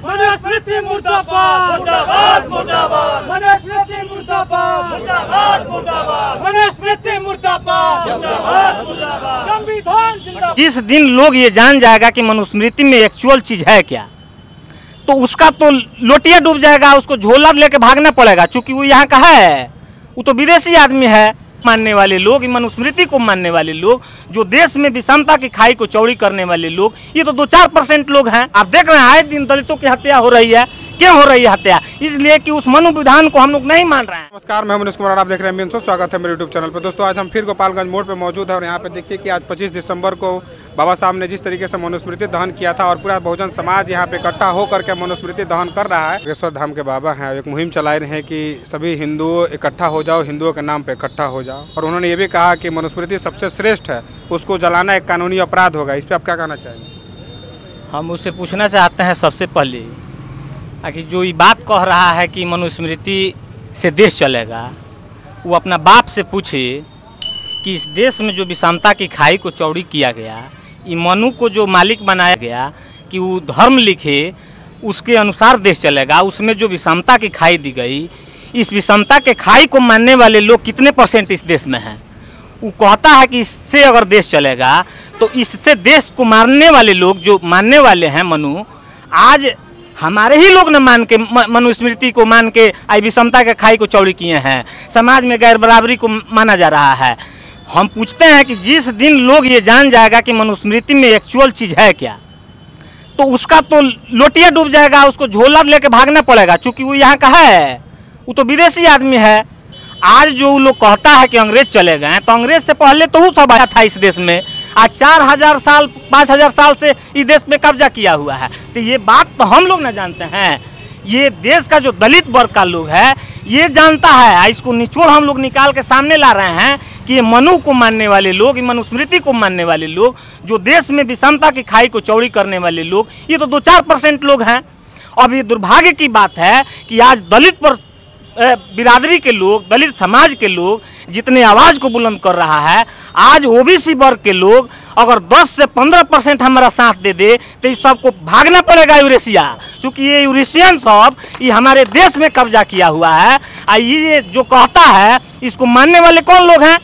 मनुस्मृति मुर्दाबाद मुर्दाबाद मुर्दाबाद मनुस्मृति मुर्दाबाद मुर्दाबाद मुर्दाबाद मनुस्मृति मुर्दाबाद मुर्दाबाद मुर्दाबाद संविधान जिंदाबाद। इस दिन लोग ये जान जाएगा कि मनुस्मृति में एक्चुअल चीज है क्या, तो उसका तो लोटिया डूब जाएगा, उसको झोला लेके भागना पड़ेगा। चूंकि वो यहाँ का है, वो तो विदेशी आदमी है। मानने वाले लोग, मनुस्मृति को मानने वाले लोग, जो देश में विषमता की खाई को चौड़ी करने वाले लोग, ये तो 2-4% लोग हैं। आप देख रहे हैं आए दिन दलितों की हत्या हो रही है। क्यों हो रही है हत्या? इसलिए कि उस मनु विधान को हम लोग नहीं मान रहे हैं। नमस्कार, मैं मनीष कुमार, आप देख रहे हैं मेन शो। स्वागत है मेरे यूट्यूब चैनल पर। दोस्तों, आज हम फिर गोपालगंज मोड़ पे मौजूद है और यहाँ पे देखिए कि आज 25 दिसंबर को बाबा साहब ने जिस तरीके से मनुस्मृति दहन किया था और पूरा बहुजन समाज यहाँ पे इकट्ठा होकर के मनुस्मृति दहन कर रहा है। नागेश्वर धाम के बाबा हैं, एक मुहिम चलाए रहे हैं कि सभी हिंदुओं इकट्ठा हो जाओ, हिंदुओं के नाम पे इकट्ठा हो जाओ। और उन्होंने ये भी कहा कि मनुस्मृति सबसे श्रेष्ठ है, उसको जलाना एक कानूनी अपराध होगा। इस पर आप क्या कहना चाहेंगे? हम उससे पूछना चाहते हैं सबसे पहले कि जो ये बात कह रहा है कि मनुस्मृति से देश चलेगा, वो अपना बाप से पूछे कि इस देश में जो विषमता की खाई को चौड़ी किया गया, ये मनु को जो मालिक बनाया गया कि वो धर्म लिखे, उसके अनुसार देश चलेगा। उसमें जो विषमता की खाई दी गई, इस विषमता के खाई को मानने वाले लोग कितने % इस देश में हैं? वो कहता है कि इससे अगर देश चलेगा, तो इससे देश को मारने वाले लोग, जो मानने वाले हैं मनु, आज हमारे ही लोग न मान के मनुस्मृति को मान के आई विषमता के खाई को चौड़ी किए हैं। समाज में गैर बराबरी को माना जा रहा है। हम पूछते हैं कि जिस दिन लोग ये जान जाएगा कि मनुस्मृति में एक्चुअल चीज है क्या, तो उसका तो लोटिया डूब जाएगा, उसको झोला लेके भागना पड़ेगा। चूंकि वो यहाँ का है, वो तो विदेशी आदमी है। आज जो लोग कहता है कि अंग्रेज चले गए, तो अंग्रेज से पहले तो वो सब आया था इस देश में। आज 4000 साल 5000 साल से इस देश में कब्जा किया हुआ है। तो ये बात तो हम लोग ना जानते हैं, ये देश का जो दलित वर्ग का लोग है ये जानता है। इसको निचोड़ हम लोग निकाल के सामने ला रहे हैं कि ये मनु को मानने वाले लोग, मनुस्मृति को मानने वाले लोग, जो देश में विषमता की खाई को चौड़ी करने वाले लोग, ये तो 2-4% लोग हैं। अब ये दुर्भाग्य की बात है कि आज दलित पर बिरादरी के लोग, दलित समाज के लोग जितने आवाज़ को बुलंद कर रहा है, आज ओबीसी वर्ग के लोग अगर 10 से 15% हमारा साथ दे दे, तो इस सबको भागना पड़ेगा यूरेशिया। क्योंकि ये यूरेशियन सब ये हमारे देश में कब्जा किया हुआ है। ये जो कहता है, इसको मानने वाले कौन लोग हैं?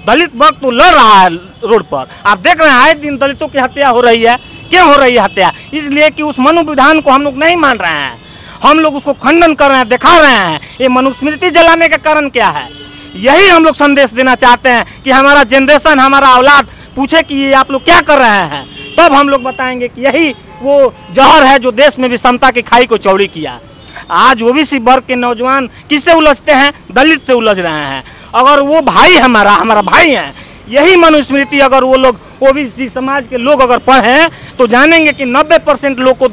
दलित वर्ग तो लड़ रहा है रोड पर। आप देख रहे हैं आए दिन दलितों की हत्या हो रही है। क्यों हो रही है हत्या? इसलिए कि उस मनु विधान को हम लोग नहीं मान रहे हैं। हम लोग उसको खंडन कर रहे हैं, दिखा रहे हैं। ये मनुस्मृति जलाने का कारण क्या है? यही हम लोग संदेश देना चाहते हैं कि हमारा जनरेशन, हमारा औलाद पूछे कि ये आप लोग क्या कर रहे हैं, तब हम लोग बताएंगे कि यही वो जहर है जो देश में विषमता की खाई को चौड़ी किया। आज ओबीसी वर्ग के नौजवान किससे उलझते हैं? दलित से उलझ रहे हैं। अगर वो भाई हमारा भाई है, यही मनुस्मृति अगर वो लोग ओबीसी समाज के लोग अगर पढ़ें, तो जानेंगे कि 90% लोग को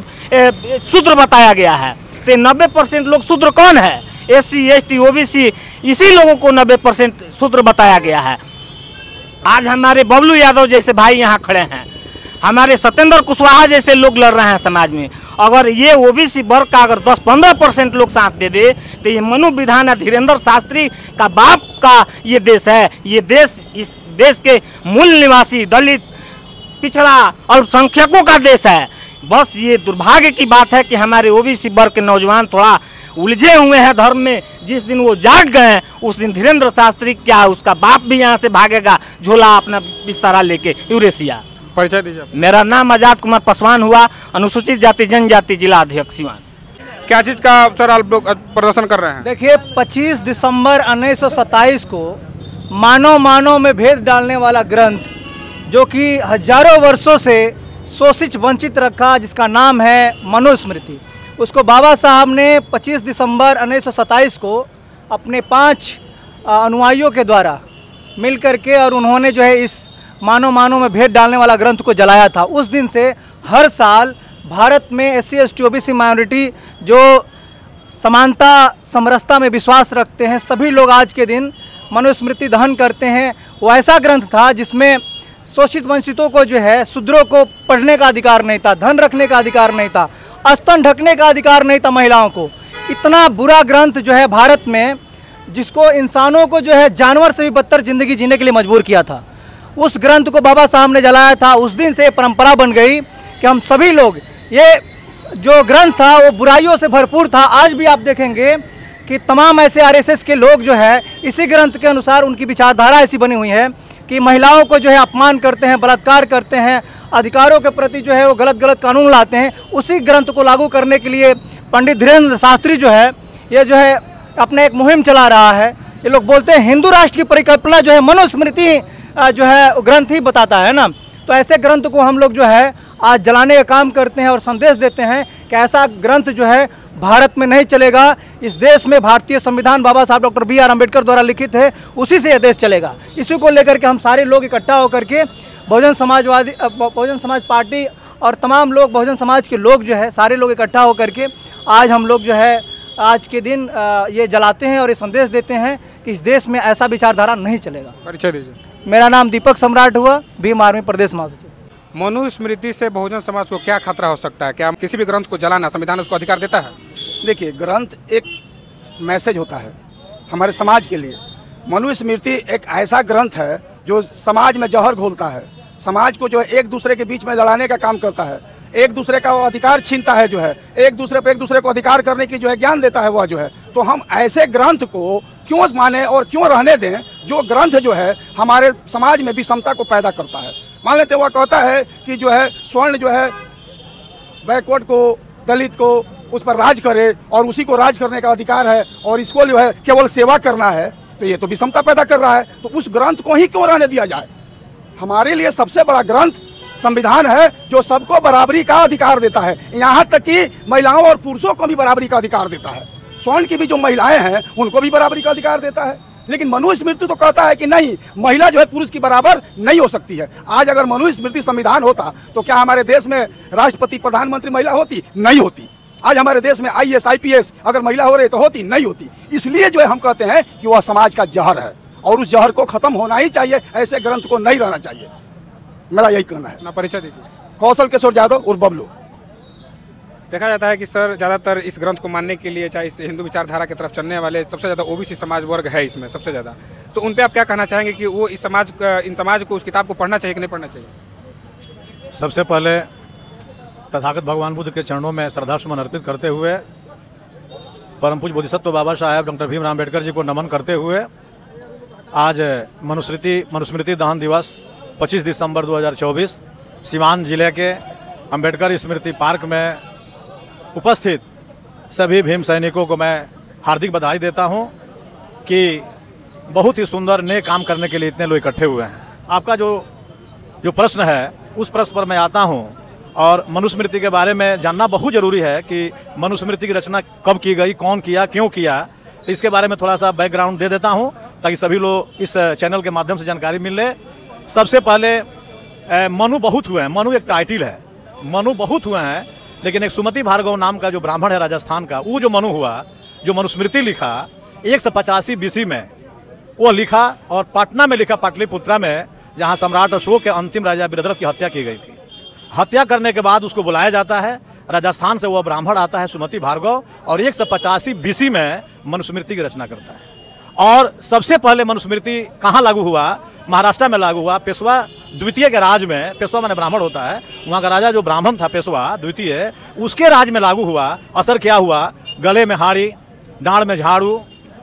शूद्र बताया गया है। तो 90% लोग शूद्र कौन है? SC ST OBC, इसी लोगों को 90% शूद्र बताया गया है। आज हमारे बबलू यादव जैसे भाई यहाँ खड़े हैं, हमारे सत्येंद्र कुशवाहा जैसे लोग लड़ रहे हैं समाज में। अगर ये ओबीसी वर्ग का अगर 10-15% लोग साथ दे दे, तो ये मनु विधान धीरेन्द्र शास्त्री का बाप का ये देश है। ये देश, इस देश के मूल निवासी दलित, पिछड़ा, अल्पसंख्यकों का देश है। बस ये दुर्भाग्य की बात है कि हमारे ओबीसी वर्ग के नौजवान थोड़ा उलझे हुए हैं धर्म में। जिस दिन वो जाग गए, उस दिन धीरेन्द्र शास्त्री क्या, उसका बाप भी यहाँ से भागेगा झोला अपना बिस्तारा लेके यूरेशिया। परिचय दीजिए। मेरा नाम आजाद कुमार पासवान हुआ, अनुसूचित जाति जनजाति जिला अध्यक्ष सिवान। क्या चीज़ का सर आप लोग प्रदर्शन कर रहे हैं? देखिए, 25 दिसंबर 1927 को मानव में भेद डालने वाला ग्रंथ, जो कि हजारों वर्षों से शोषित वंचित रखा, जिसका नाम है मनुस्मृति, उसको बाबा साहब ने 25 दिसंबर 1927 को अपने 5 अनुयायियों के द्वारा मिल करके, और उन्होंने जो है इस मानव में भेद डालने वाला ग्रंथ को जलाया था। उस दिन से हर साल भारत में SC ST OBC माइनॉरिटी जो समानता समरसता में विश्वास रखते हैं, सभी लोग आज के दिन मनुस्मृति दहन करते हैं। वो ऐसा ग्रंथ था जिसमें शोषित वंचितों को जो है, शूद्रों को पढ़ने का अधिकार नहीं था, धन रखने का अधिकार नहीं था, स्तन ढकने का अधिकार नहीं था महिलाओं को। इतना बुरा ग्रंथ जो है भारत में, जिसको इंसानों को जो है जानवर से भी बदतर जिंदगी जीने के लिए मजबूर किया था, उस ग्रंथ को बाबा साहब ने जलाया था। उस दिन से परंपरा बन गई कि हम सभी लोग, ये जो ग्रंथ था वो बुराइयों से भरपूर था। आज भी आप देखेंगे कि तमाम ऐसे आरएसएस के लोग जो है इसी ग्रंथ के अनुसार उनकी विचारधारा ऐसी बनी हुई है कि महिलाओं को जो है अपमान करते हैं, बलात्कार करते हैं, अधिकारों के प्रति जो है वो गलत गलत कानून लाते हैं। उसी ग्रंथ को लागू करने के लिए पंडित धीरेन्द्र शास्त्री जो है ये जो है अपने एक मुहिम चला रहा है। ये लोग बोलते हैं हिंदू राष्ट्र की परिकल्पना जो है मनुस्मृति जो है ग्रंथ ही बताता है ना। तो ऐसे ग्रंथ को हम लोग जो है आज जलाने का काम करते हैं और संदेश देते हैं कि ऐसा ग्रंथ जो है भारत में नहीं चलेगा। इस देश में भारतीय संविधान बाबा साहब डॉक्टर B.R. अम्बेडकर द्वारा लिखित है, उसी से यह देश चलेगा। इसी को लेकर के हम सारे लोग इकट्ठा होकर के बहुजन समाज पार्टी और तमाम लोग, बहुजन समाज के लोग जो है सारे लोग इकट्ठा होकर के आज हम लोग जो है आज के दिन ये जलाते हैं और ये संदेश देते हैं कि इस देश में ऐसा विचारधारा नहीं चलेगा। परिचय दीजिए। मेरा नाम दीपक सम्राट हुआ, भीम आर्मी प्रदेश महासचिव। मनुस्मृति से बहुजन समाज को क्या खतरा हो सकता है? क्या किसी भी ग्रंथ को जलाना संविधान उसको अधिकार देता है? देखिए, ग्रंथ एक मैसेज होता है हमारे समाज के लिए। मनुस्मृति एक ऐसा ग्रंथ है जो समाज में जहर घोलता है, समाज को जो है एक दूसरे के बीच में लड़ाने का काम करता है, एक दूसरे का वो अधिकार छीनता है, जो है एक दूसरे को अधिकार करने की जो है ज्ञान देता है वह जो है। तो हम ऐसे ग्रंथ को क्यों माने और क्यों रहने दें जो ग्रंथ जो है हमारे समाज में विषमता को पैदा करता है। मान लेते वह कहता है कि जो है स्वर्ण जो है बैकवर्ड को, दलित को उस पर राज करे और उसी को राज करने का अधिकार है और इसको जो है केवल सेवा करना है, तो ये तो विषमता पैदा कर रहा है। तो उस ग्रंथ को ही क्यों रहने दिया जाए? हमारे लिए सबसे बड़ा ग्रंथ संविधान है जो सबको बराबरी का अधिकार देता है, यहाँ तक कि महिलाओं और पुरुषों को भी बराबरी का अधिकार देता है। स्वर्ण की भी जो महिलाएं हैं उनको भी बराबरी का अधिकार देता है। लेकिन मनुस्मृति तो कहता है कि नहीं, महिला जो है पुरुष की बराबर नहीं हो सकती है। आज अगर मनुस्मृति संविधान होता तो क्या हमारे देश में राष्ट्रपति प्रधानमंत्री महिला होती? नहीं होती। आज हमारे देश में IAS IPS अगर महिला हो रही तो होती? नहीं होती। इसलिए जो है हम कहते हैं कि वह समाज का जहर है और उस जहर को खत्म होना ही चाहिए, ऐसे ग्रंथ को नहीं रहना चाहिए। मेरा यही कहना है। ना परिचय दीजिए। कौशल किशोर यादव उर्फ बबलू। देखा जाता है कि सर ज़्यादातर इस ग्रंथ को मानने के लिए, चाहे इस हिंदू विचारधारा की तरफ चलने वाले सबसे ज़्यादा OBC समाज वर्ग है इसमें सबसे ज़्यादा। तो उन पे आप क्या कहना चाहेंगे कि वो इन समाज को उस किताब को पढ़ना चाहिए कि नहीं पढ़ना चाहिए? सबसे पहले तथागत भगवान बुद्ध के चरणों में श्रद्धासुमन अर्पित करते हुए परम पूज्य बोधिसत्व बाबा साहेब डॉक्टर भीमराव अम्बेडकर जी को नमन करते हुए आज मनुस्मृति दहन दिवस 25 दिसंबर 2024 सीवान जिले के अम्बेडकर स्मृति पार्क में उपस्थित सभी भीम सैनिकों को मैं हार्दिक बधाई देता हूं कि बहुत ही सुंदर नए काम करने के लिए इतने लोग इकट्ठे हुए हैं। आपका जो प्रश्न है उस प्रश्न पर मैं आता हूं और मनुस्मृति के बारे में जानना बहुत ज़रूरी है कि मनुस्मृति की रचना कब की गई, कौन किया, क्यों किया। इसके बारे में थोड़ा सा बैकग्राउंड दे देता हूं ताकि सभी लोग इस चैनल के माध्यम से जानकारी मिल ले। सबसे पहले मनु बहुत हुए हैं। मनु एक टाइटल है, मनु बहुत हुए हैं, लेकिन एक सुमति भार्गव नाम का जो ब्राह्मण है राजस्थान का, वो जो मनु हुआ, जो मनुस्मृति लिखा 185 BC में वो लिखा और पटना में लिखा, पाटलिपुत्रा में, जहाँ सम्राट अशोक के अंतिम राजा वीरभद्र की हत्या की गई थी। हत्या करने के बाद उसको बुलाया जाता है, राजस्थान से वह ब्राह्मण आता है सुमति भार्गव और 185 BC में मनुस्मृति की रचना करता है। और सबसे पहले मनुस्मृति कहाँ लागू हुआ? महाराष्ट्र में लागू हुआ। पेशवा द्वितीय के राज में, पेशवा माने ब्राह्मण होता है, वहाँ का राजा जो ब्राह्मण था पेशवा द्वितीय, उसके राज में लागू हुआ। असर क्या हुआ? गले में हाड़ी, डांड में झाड़ू,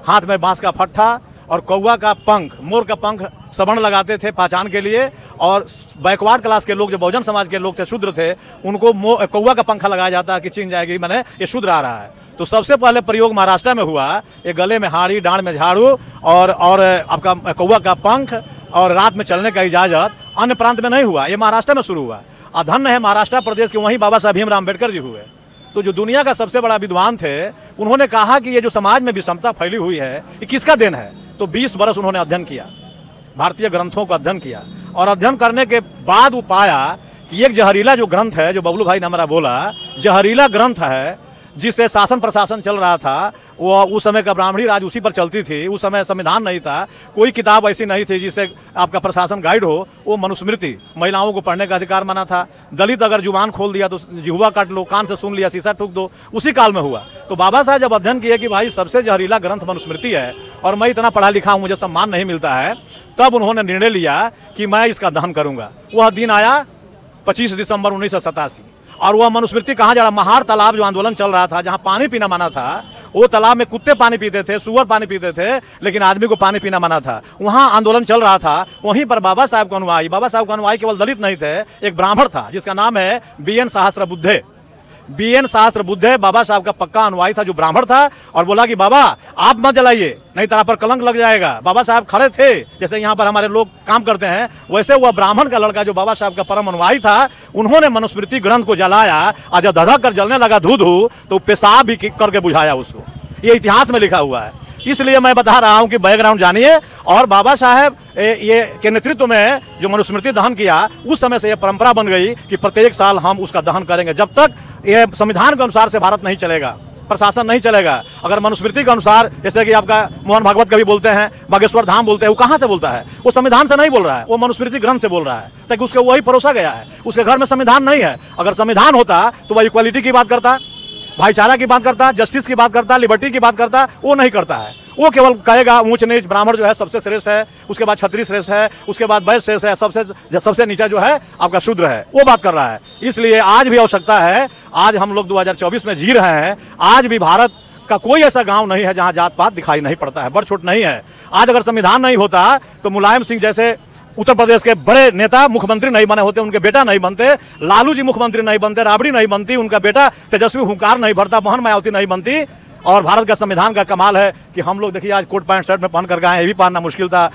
हाथ में बांस का फट्ठा और कौवा का पंख, मोर का पंख सवर्ण लगाते थे पहचान के लिए। और बैकवर्ड क्लास के लोग, जो बहुजन समाज के लोग थे, शूद्र थे, उनको कौवा का पंखा लगाया जाता कि चिन्ह जाएगी, मैंने ये शूद्र आ रहा है। तो सबसे पहले प्रयोग महाराष्ट्र में हुआ, ये गले में हाड़ी, डांड में झाड़ू और आपका कौवा का पंख और रात में चलने का इजाज़त। अन्य प्रांत में नहीं हुआ, ये महाराष्ट्र में शुरू हुआ। अधन्य है महाराष्ट्र प्रदेश के, वहीं बाबा साहब भीमराव अम्बेडकर जी हुए। तो जो दुनिया का सबसे बड़ा विद्वान थे, उन्होंने कहा कि ये जो समाज में विषमता फैली हुई है ये किसका देन है? तो 20 बरस उन्होंने अध्ययन किया, भारतीय ग्रंथों का अध्ययन किया और अध्ययन करने के बाद वो पाया कि एक जहरीला जो ग्रंथ है, जो बबलू भाई ने हमारा बोला, जहरीला ग्रंथ है जिससे शासन प्रशासन चल रहा था। वो उस समय का ब्राह्मणी राज उसी पर चलती थी। उस समय संविधान नहीं था, कोई किताब ऐसी नहीं थी जिससे आपका प्रशासन गाइड हो। वो मनुस्मृति, महिलाओं को पढ़ने का अधिकार माना था। दलित अगर जुबान खोल दिया तो जिह्वा काट लो, कान से सुन लिया शीशा ठोक दो, उसी काल में हुआ। तो बाबा साहब जब अध्ययन किए कि भाई सबसे जहरीला ग्रंथ मनुस्मृति है और मैं इतना पढ़ा लिखा हूँ, मुझे सम्मान नहीं मिलता है, तब उन्होंने निर्णय लिया कि मैं इसका दहन करूँगा। वह दिन आया 25 दिसंबर 1987। और वह मनुस्मृति कहाँ जा रहा, महार तालाब जो आंदोलन चल रहा था, जहाँ पानी पीना मना था, वो तालाब में कुत्ते पानी पीते थे, सुअर पानी पीते थे, लेकिन आदमी को पानी पीना मना था। वहाँ आंदोलन चल रहा था, वहीं पर बाबा साहब का अनुयायी, बाबा साहब का अनुयायी केवल दलित नहीं थे, एक ब्राह्मण था जिसका नाम है BN सहस्त्रबुद्धे। BN सहस्त्रबुद्धे बाबा साहब का पक्का अनुयायी था, जो ब्राह्मण था, और बोला कि बाबा आप मत जलाइए, नहीं तरह पर कलंक लग जाएगा। बाबा साहब खड़े थे, जैसे यहाँ पर हमारे लोग काम करते हैं, वैसे वह ब्राह्मण का लड़का जो बाबा साहब का परम अनुयायी था, उन्होंने मनुस्मृति ग्रंथ को जलाया, और जब धधक कर जलने लगा धू धू, तो पेशाब भी करके बुझाया उसको। ये इतिहास में लिखा हुआ है। इसलिए मैं बता रहा हूं कि बैकग्राउंड जानिए। और बाबा साहब ये के नेतृत्व में जो मनुस्मृति दहन किया, उस समय से यह परंपरा बन गई कि प्रत्येक साल हम उसका दहन करेंगे। जब तक ये संविधान के अनुसार से भारत नहीं चलेगा, प्रशासन नहीं चलेगा। अगर मनुस्मृति के अनुसार, जैसे कि आपका मोहन भागवत कवि बोलते हैं, बागेश्वर धाम बोलते हैं, वो कहाँ से बोलता है? वो संविधान से नहीं बोल रहा है, वो मनुस्मृति ग्रंथ से बोल रहा है, ताकि उसके वही परोसा गया है। उसके घर में संविधान नहीं है। अगर संविधान होता तो वह इक्वालिटी की बात करता, भाईचारा की बात करता, जस्टिस की बात करता, लिबर्टी की बात करता। वो नहीं करता है। वो केवल कहेगा ऊंच नीच, ब्राह्मण जो है सबसे श्रेष्ठ है, उसके बाद क्षत्रिय श्रेष्ठ है, उसके बाद वैश्य श्रेष्ठ है, सबसे नीचा जो है आपका शूद्र है, वो बात कर रहा है। इसलिए आज भी आवश्यकता है, आज हम लोग 2024 में जी रहे हैं, आज भी भारत का कोई ऐसा गांव नहीं है जहां जात पात दिखाई नहीं पड़ता है, बड़ छोट नहीं है। आज अगर संविधान नहीं होता तो मुलायम सिंह जैसे उत्तर प्रदेश के बड़े नेता मुख्यमंत्री नहीं बने होते, उनके बेटा नहीं बनते, लालू जी मुख्यमंत्री नहीं बनते, राबड़ी नहीं बनती, उनका बेटा तेजस्वी हुंकार नहीं भरता, मोहन मायावती नहीं बनती। और भारत का संविधान का कमाल है कि हम लोग देखिए आज कोट पैंट शर्ट में पहन कर गए हैं, ये भी पहनना मुश्किल था,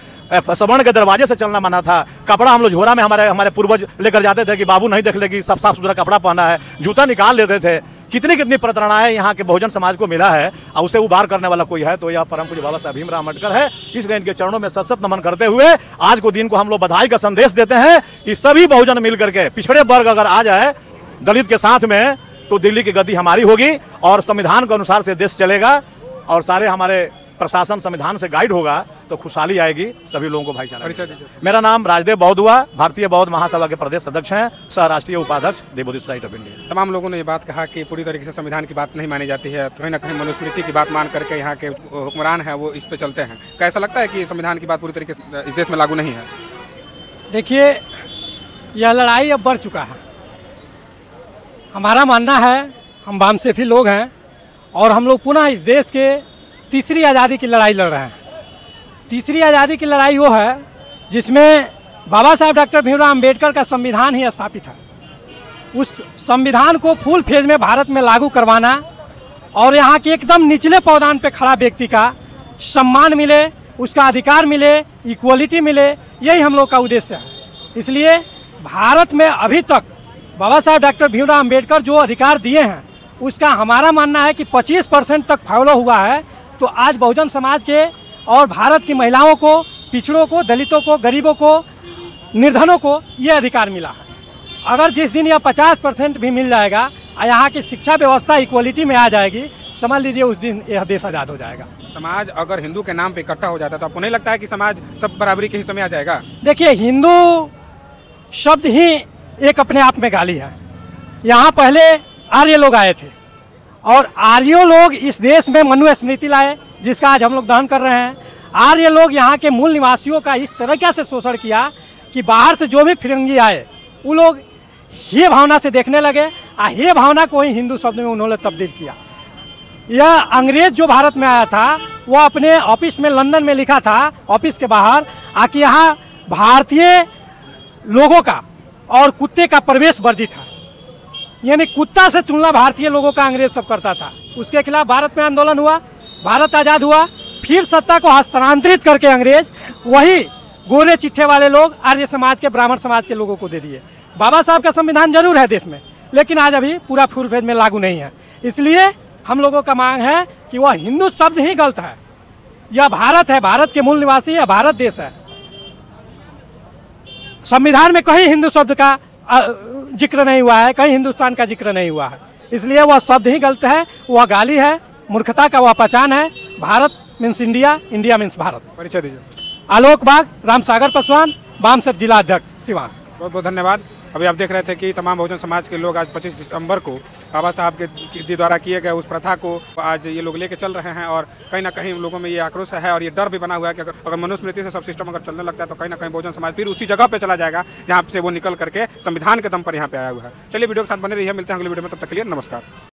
सवर्ण के दरवाजे से चलना मना था, कपड़ा हम लोग झोरा में हमारे पूर्वज लेकर जाते थे कि बाबू नहीं देख लेगी, सब साफ सुथरा कपड़ा पहना है, जूता निकाल लेते थे। कितनी प्रताड़नाएं यहाँ के बहुजन समाज को मिला है, और उसे उबार करने वाला कोई है तो यह परम पूज्य बाबा साहब भीमराव अम्बेडकर है। इसलिए इनके चरणों में सत नमन करते हुए आज को दिन को हम लोग बधाई का संदेश देते हैं कि सभी बहुजन मिल करके, पिछड़े वर्ग अगर आ जाए दलित के साथ में, तो दिल्ली की गद्दी हमारी होगी और संविधान के अनुसार से देश चलेगा और सारे हमारे प्रशासन संविधान से गाइड होगा, तो खुशहाली आएगी, सभी लोगों को भाईचारा। मेरा नाम राजदेव बौद्ध हुआ, भारतीय बौद्ध महासभा के प्रदेश अध्यक्ष हैं, सह राष्ट्रीय उपाध्यक्ष the Buddhist society of India. तमाम लोगों ने ये बात कहा कि पूरी तरीके से संविधान की बात नहीं मानी जाती है, कहीं ना कहीं मनुस्मृति की बात मान करके यहाँ के हुक्मरान हैं वो इस पे चलते हैं। क्या ऐसा लगता है कि संविधान की बात पूरी तरीके से इस देश में लागू नहीं है? देखिए, यह लड़ाई अब बढ़ चुका है। हमारा मानना है, हम वामसेफी लोग हैं और हम लोग पुनः इस देश के तीसरी आज़ादी की लड़ाई लड़ रहे हैं। तीसरी आज़ादी की लड़ाई वो है जिसमें बाबा साहब डॉक्टर भीमराव अम्बेडकर का संविधान ही स्थापित है। उस संविधान को फुल फेज में भारत में लागू करवाना और यहाँ के एकदम निचले पावदान पे खड़ा व्यक्ति का सम्मान मिले, उसका अधिकार मिले, इक्वलिटी मिले, यही हम लोग का उद्देश्य है। इसलिए भारत में अभी तक बाबा साहब डॉक्टर भीमराव अम्बेडकर जो अधिकार दिए हैं, उसका हमारा मानना है कि 25% तक फॉलो हुआ है। तो आज बहुजन समाज के और भारत की महिलाओं को, पिछड़ों को, दलितों को, गरीबों को, निर्धनों को ये अधिकार मिला है। अगर जिस दिन यह 50% भी मिल जाएगा और यहाँ की शिक्षा व्यवस्था इक्वलिटी में आ जाएगी, समझ लीजिए उस दिन यह देश आज़ाद हो जाएगा। समाज अगर हिंदू के नाम पे इकट्ठा हो जाता है तो आपको नहीं लगता है कि समाज सब बराबरी के हिस्से में आ जाएगा? देखिए, हिंदू शब्द ही एक अपने आप में गाली है। यहाँ पहले आर्य लोग आए थे और आर्यों लोग इस देश में मनुस्मृति लाए, जिसका आज हम लोग दहन कर रहे हैं। आर्य लोग यहाँ के मूल निवासियों का इस तरीके से शोषण किया कि बाहर से जो भी फिरंगी आए वो लोग ये भावना से देखने लगे और ये भावना को ही हिंदू शब्द में उन्होंने तब्दील किया। यह अंग्रेज जो भारत में आया था वो अपने ऑफिस में लंदन में लिखा था, ऑफिस के बाहर आके यहाँ भारतीय लोगों का और कुत्ते का प्रवेश वर्जित था, यानी कुत्ता से तुलना भारतीय लोगों का अंग्रेज सब करता था। उसके खिलाफ भारत में आंदोलन हुआ, भारत आज़ाद हुआ, फिर सत्ता को हस्तांतरित करके अंग्रेज वही गोरे चिट्ठे वाले लोग आर्य समाज के, ब्राह्मण समाज के लोगों को दे दिए। बाबा साहब का संविधान जरूर है देश में, लेकिन आज अभी पूरा फुल फेज में लागू नहीं है। इसलिए हम लोगों का मांग है कि वह हिंदू शब्द ही गलत है। यह भारत है, भारत के मूल निवासी है, भारत देश है। संविधान में कहीं हिंदू शब्द का जिक्र नहीं हुआ है, कहीं हिंदुस्तान का जिक्र नहीं हुआ है। इसलिए वह शब्द ही गलत है, वह गाली है, मूर्खता का वह पहचान है। Bharat means India, India means Bharat. परिचय दीजिए। आलोक बाग, राम सागर पासवान, वामसेफ जिला अध्यक्ष, सिवान। बहुत बहुत धन्यवाद। अभी आप देख रहे थे कि तमाम बहुजन समाज के लोग आज 25 दिसंबर को बाबा साहब के द्वारा किए गए उस प्रथा को आज ये लोग लेके चल रहे हैं और कहीं ना कहीं लोगों में ये आक्रोश है और ये डर भी बना हुआ है कि अगर मनुस्मृति से सब सिस्टम अगर चलने लगता है तो कहीं ना कहीं बहुजन समाज फिर उसी जगह पे चला जाएगा जहाँ से वो निकल करके संविधान के दम पर यहाँ पे आया हुआ है। चलिए वीडियो के साथ बने रहिए, मिलते हैं अगले वीडियो में, तब तक के लिए नमस्कार।